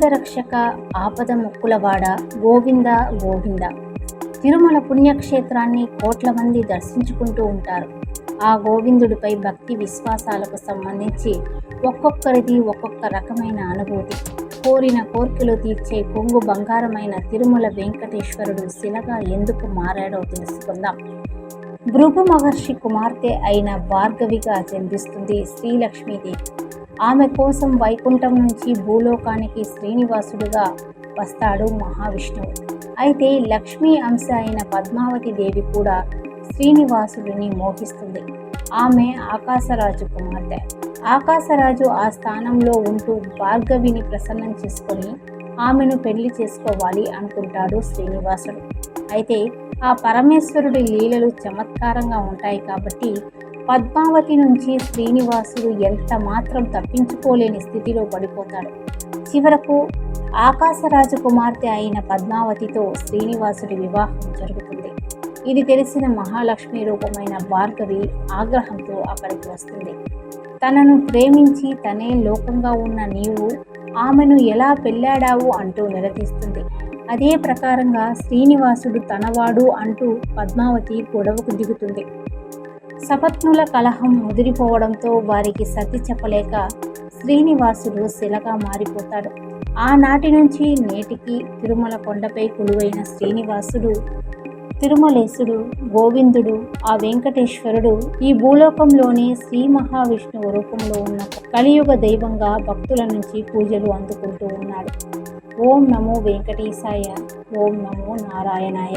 ఆపదరక్షక ఆపద మొక్కులవాడ గోవింద గోవింద. తిరుమల పుణ్యక్షేత్రాన్ని కోట్ల మంది దర్శించుకుంటూ ఉంటారు. ఆ గోవిందుడిపై భక్తి విశ్వాసాలకు సంబంధించి ఒక్కొక్కరిది ఒక్కొక్క రకమైన అనుభూతి. కోరిన కోర్కెలు తీర్చే కొంగు బంగారమైన తిరుమల వెంకటేశ్వరుడు శిలగా ఎందుకు మారాడో తెలుసుకుందాం. భృగు మహర్షి కుమార్తె అయిన భార్గవిగా జన్మిస్తుంది శ్రీలక్ష్మీదేవి. ఆమె కోసం వైకుంఠం నుంచి భూలోకానికి శ్రీనివాసుడుగా వస్తాడు మహావిష్ణువు. అయితే లక్ష్మీ అంశ అయిన పద్మావతి దేవి కూడా శ్రీనివాసుడిని మోహిస్తుంది. ఆమె ఆకాశరాజు కుమార్తె. ఆకాశరాజు ఆ స్థానంలో ఉంటూ భార్గవిని ప్రసన్నం చేసుకొని ఆమెను పెళ్లి చేసుకోవాలి అనుకుంటాడు శ్రీనివాసుడు. అయితే ఆ పరమేశ్వరుడి లీలలు చమత్కారంగా ఉంటాయి కాబట్టి పద్మావతి నుంచి శ్రీనివాసుడు ఎంత మాత్రం తప్పించుకోలేని స్థితిలో పడిపోతాడు. చివరకు ఆకాశరాజు కుమార్తె అయిన పద్మావతితో శ్రీనివాసుడి వివాహం జరుగుతుంది. ఇది తెలిసిన మహాలక్ష్మి రూపమైన భార్గవి ఆగ్రహంతో అక్కడికి వస్తుంది. తనను ప్రేమించి తనే లోకంగా ఉన్న నీవు ఆమెను ఎలా పెళ్ళాడావు అంటూ నిలదీస్తుంది. అదే ప్రకారంగా శ్రీనివాసుడు తనవాడు అంటూ పద్మావతి గొడవకు దిగుతుంది. సపత్నుల కలహం ముదిరిపోవడంతో వారికి సర్ది చెప్పలేక శ్రీనివాసుడు శిలగా మారిపోతాడు. ఆనాటి నుంచి నేటికి తిరుమల కొండపై కొలువైన శ్రీనివాసుడు, తిరుమలేశుడు, గోవిందుడు, ఆ వెంకటేశ్వరుడు ఈ భూలోకంలోనే శ్రీ మహావిష్ణువు రూపంలో ఉన్న కలియుగ దైవంగా భక్తుల నుంచి పూజలు అందుకుంటూ ఉన్నాడు. ఓం నమో వెంకటేశాయ, ఓం నమో నారాయణాయ.